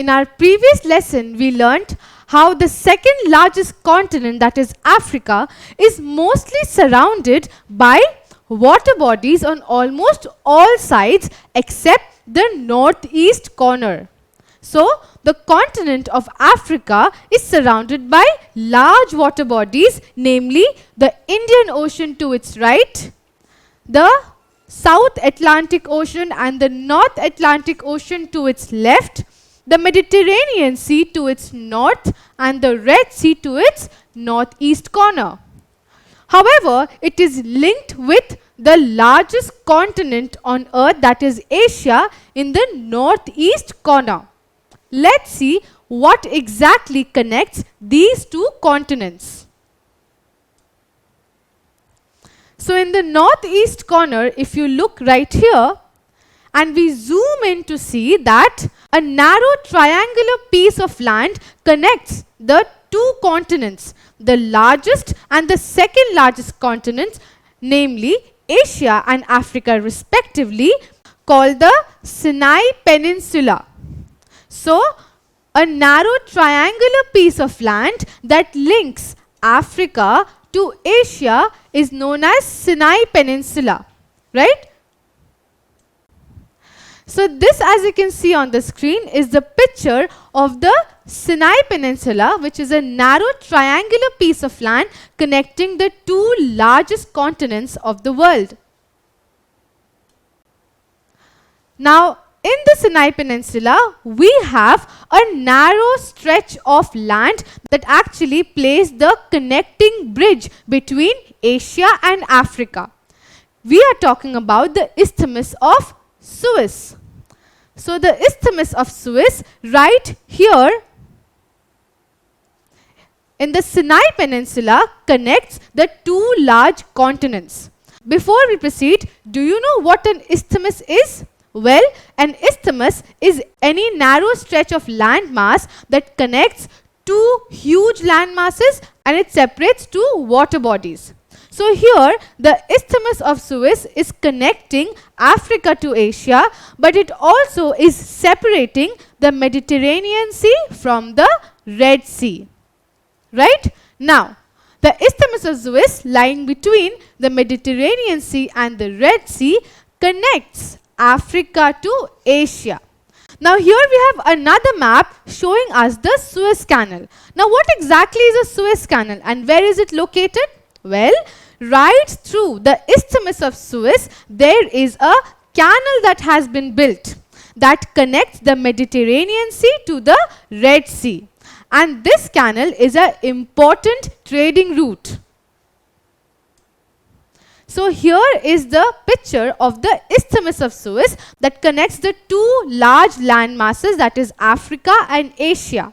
In our previous lesson, we learnt how the second largest continent, that is Africa, is mostly surrounded by water bodies on almost all sides except the northeast corner. So, the continent of Africa is surrounded by large water bodies, namely the Indian Ocean to its right, the South Atlantic Ocean and the North Atlantic Ocean to its left, the Mediterranean Sea to its north, and the Red Sea to its northeast corner. However, it is linked with the largest continent on earth, that is Asia, in the northeast corner. Let's see what exactly connects these two continents. So in the northeast corner, if you look right here, and we zoom in to see that a narrow triangular piece of land connects the two continents, the largest and the second largest continents, namely Asia and Africa respectively, called the Sinai Peninsula. So, a narrow triangular piece of land that links Africa to Asia is known as Sinai Peninsula, right? So this, as you can see on the screen, is the picture of the Sinai Peninsula, which is a narrow triangular piece of land connecting the two largest continents of the world. Now, in the Sinai Peninsula, we have a narrow stretch of land that actually plays the connecting bridge between Asia and Africa. We are talking about the Isthmus of Suez. So the Isthmus of Suez right here in the Sinai Peninsula connects the two large continents. Before we proceed, do you know what an isthmus is? Well, an isthmus is any narrow stretch of land mass that connects two huge land masses and it separates two water bodies. So here, the Isthmus of Suez is connecting Africa to Asia, but it also is separating the Mediterranean Sea from the Red Sea. Right? Now, the Isthmus of Suez, lying between the Mediterranean Sea and the Red Sea, connects Africa to Asia. Now here we have another map showing us the Suez Canal. Now what exactly is a Suez Canal and where is it located? Well, right through the Isthmus of Suez, there is a canal that has been built that connects the Mediterranean Sea to the Red Sea. And this canal is an important trading route. So here is the picture of the Isthmus of Suez that connects the two large land masses, that is Africa and Asia.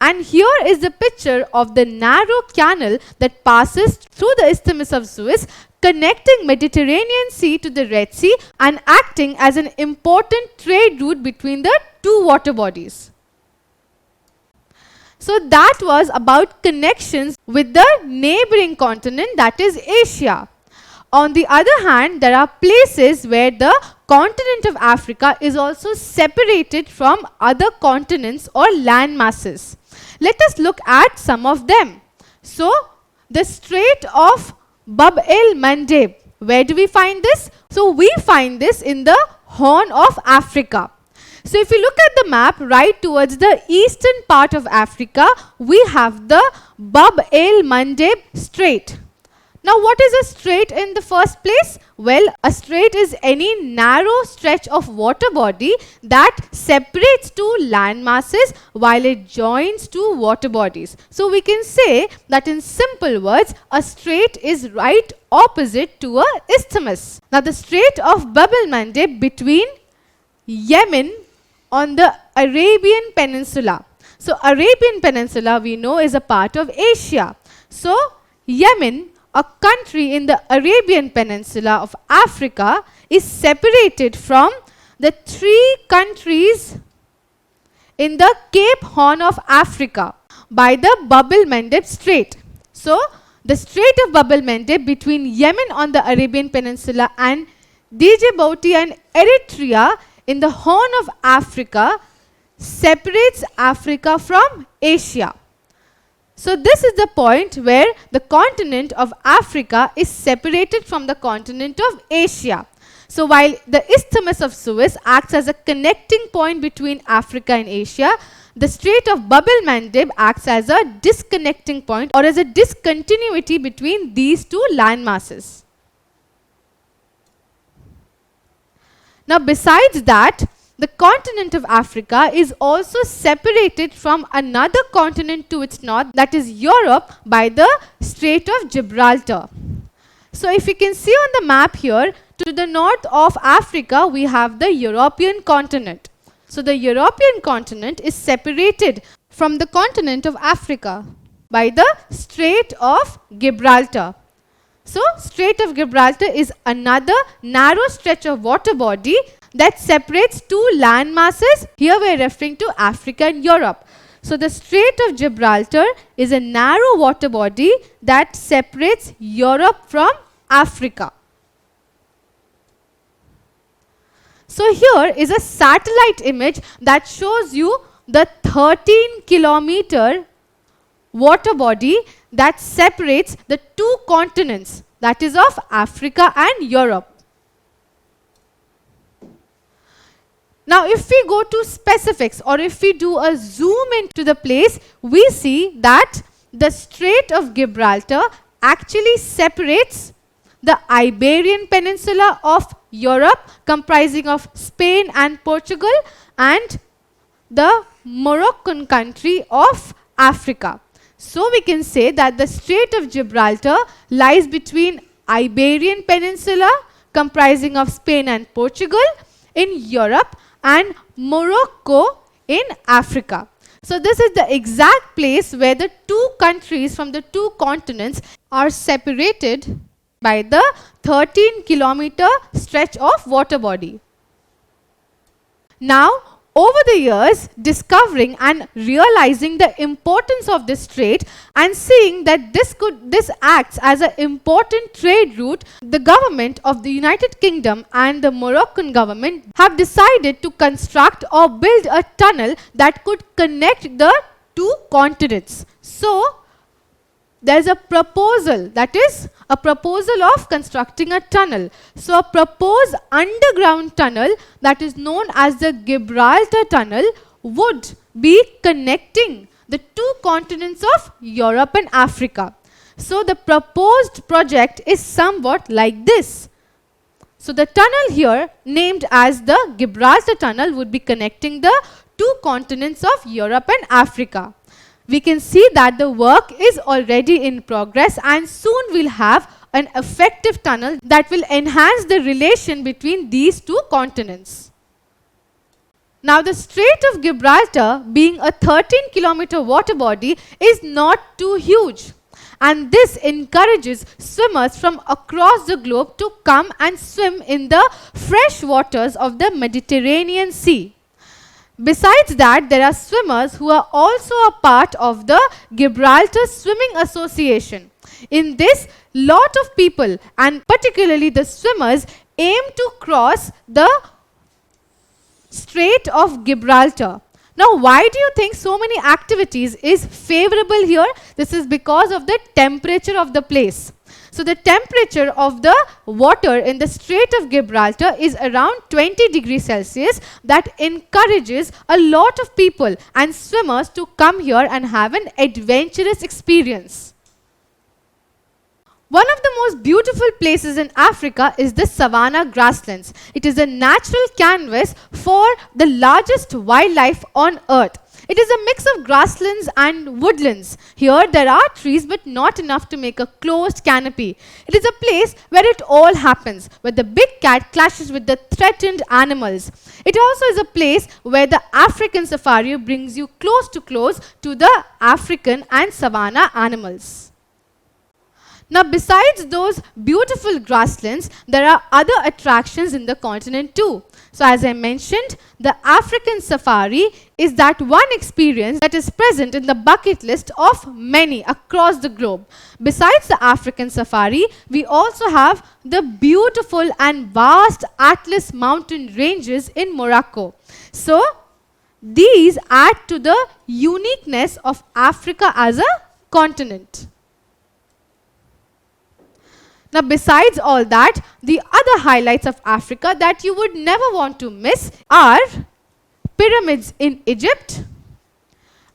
And here is the picture of the narrow canal that passes through the Isthmus of Suez, connecting Mediterranean Sea to the Red Sea and acting as an important trade route between the two water bodies. So that was about connections with the neighboring continent, that is Asia. On the other hand, there are places where the continent of Africa is also separated from other continents or land masses. Let us look at some of them. So, the Strait of Babel, Mande. Where do we find this? So, we find this in the Horn of Africa. So, if you look at the map right towards the eastern part of Africa, we have the Babel-Mande Strait. Now, what is a strait in the first place? Well, a strait is any narrow stretch of water body that separates two land masses while it joins two water bodies. So, we can say that in simple words, a strait is right opposite to a isthmus. Now, the Strait of Babel-Mande between Yemen on the Arabian Peninsula. So, Arabian Peninsula we know is a part of Asia. So, Yemen, a country in the Arabian Peninsula of Africa, is separated from the three countries in the Cape Horn of Africa by the Babel-Mande Strait. So, the Strait of Babel-Mande between Yemen on the Arabian Peninsula and Djibouti and Eritrea in the Horn of Africa separates Africa from Asia. So this is the point where the continent of Africa is separated from the continent of Asia. So while the Isthmus of Suez acts as a connecting point between Africa and Asia, the Strait of Babel Mandeb acts as a disconnecting point or as a discontinuity between these two land masses. Now besides that, the continent of Africa is also separated from another continent to its north, that is Europe, by the Strait of Gibraltar. So if you can see on the map here, to the north of Africa we have the European continent. So the European continent is separated from the continent of Africa by the Strait of Gibraltar. So Strait of Gibraltar is another narrow stretch of water body that separates two land masses. Here we are referring to Africa and Europe. So the Strait of Gibraltar is a narrow water body that separates Europe from Africa. So here is a satellite image that shows you the 13-kilometer water body that separates the two continents, that is of Africa and Europe. Now if we go to specifics, or if we do a zoom into the place, we see that the Strait of Gibraltar actually separates the Iberian Peninsula of Europe, comprising of Spain and Portugal, and the Moroccan country of Africa. So we can say that the Strait of Gibraltar lies between Iberian Peninsula, comprising of Spain and Portugal in Europe, and Morocco in Africa. So this is the exact place where the two countries from the two continents are separated by the 13-kilometer stretch of water body. Now, over the years, discovering and realizing the importance of this strait and seeing that this acts as an important trade route, the government of the United Kingdom and the Moroccan government have decided to construct or build a tunnel that could connect the two continents. So there's a proposal, that is a proposal of constructing a tunnel. So a proposed underground tunnel that is known as the Gibraltar Tunnel would be connecting the two continents of Europe and Africa. So the proposed project is somewhat like this. So the tunnel here, named as the Gibraltar Tunnel, would be connecting the two continents of Europe and Africa. We can see that the work is already in progress, and soon we'll have an effective tunnel that will enhance the relation between these two continents. Now the Strait of Gibraltar, being a 13-kilometer water body, is not too huge, and this encourages swimmers from across the globe to come and swim in the fresh waters of the Mediterranean Sea. Besides that, there are swimmers who are also a part of the Gibraltar Swimming Association. In this, lot of people, and particularly the swimmers, aim to cross the Strait of Gibraltar. Now, why do you think so many activities is favorable here? This is because of the temperature of the place. So the temperature of the water in the Strait of Gibraltar is around 20 degrees Celsius. That encourages a lot of people and swimmers to come here and have an adventurous experience. One of the most beautiful places in Africa is the Savannah Grasslands. It is a natural canvas for the largest wildlife on earth. It is a mix of grasslands and woodlands. Here there are trees, but not enough to make a closed canopy. It is a place where it all happens, where the big cat clashes with the threatened animals. It also is a place where the African safari brings you close to the African and savanna animals. Now, besides those beautiful grasslands, there are other attractions in the continent too. So, as I mentioned, the African safari is that one experience that is present in the bucket list of many across the globe. Besides the African safari, we also have the beautiful and vast Atlas mountain ranges in Morocco. So, these add to the uniqueness of Africa as a continent. Now, besides all that, the other highlights of Africa that you would never want to miss are pyramids in Egypt,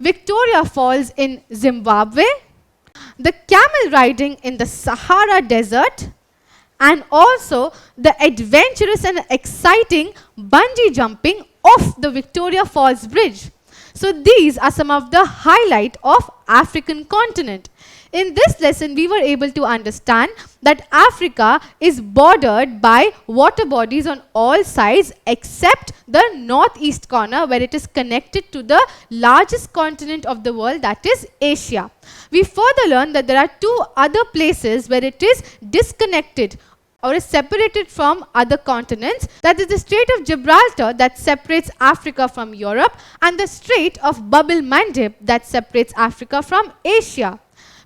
Victoria Falls in Zimbabwe, the camel riding in the Sahara Desert, and also the adventurous and exciting bungee jumping off the Victoria Falls Bridge. So these are some of the highlights of African continent. In this lesson, we were able to understand that Africa is bordered by water bodies on all sides except the northeast corner, where it is connected to the largest continent of the world, that is Asia. We further learned that there are two other places where it is disconnected or is separated from other continents, that is the Strait of Gibraltar that separates Africa from Europe, and the Strait of Babel Mande that separates Africa from Asia.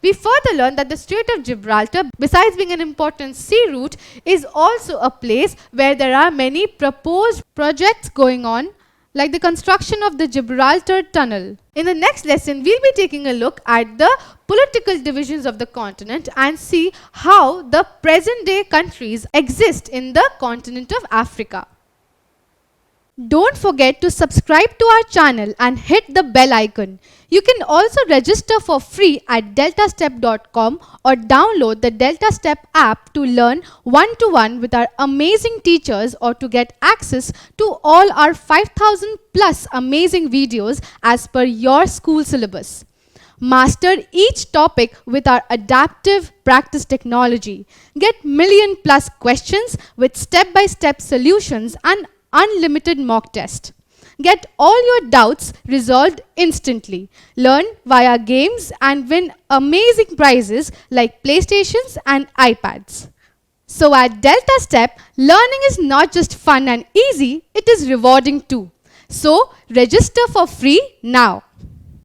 We further learned that the Strait of Gibraltar, besides being an important sea route, is also a place where there are many proposed projects going on, like the construction of the Gibraltar Tunnel. In the next lesson, we'll be taking a look at the political divisions of the continent and see how the present-day countries exist in the continent of Africa. Don't forget to subscribe to our channel and hit the bell icon. You can also register for free at DeltaStep.com or download the DeltaStep app to learn one-to-one with our amazing teachers or to get access to all our 5,000 plus amazing videos as per your school syllabus. Master each topic with our adaptive practice technology. Get million plus questions with step-by-step solutions and unlimited mock test. Get all your doubts resolved instantly. Learn via games and win amazing prizes like PlayStations and iPads. So at DeltaStep, learning is not just fun and easy, it is rewarding too. So register for free now.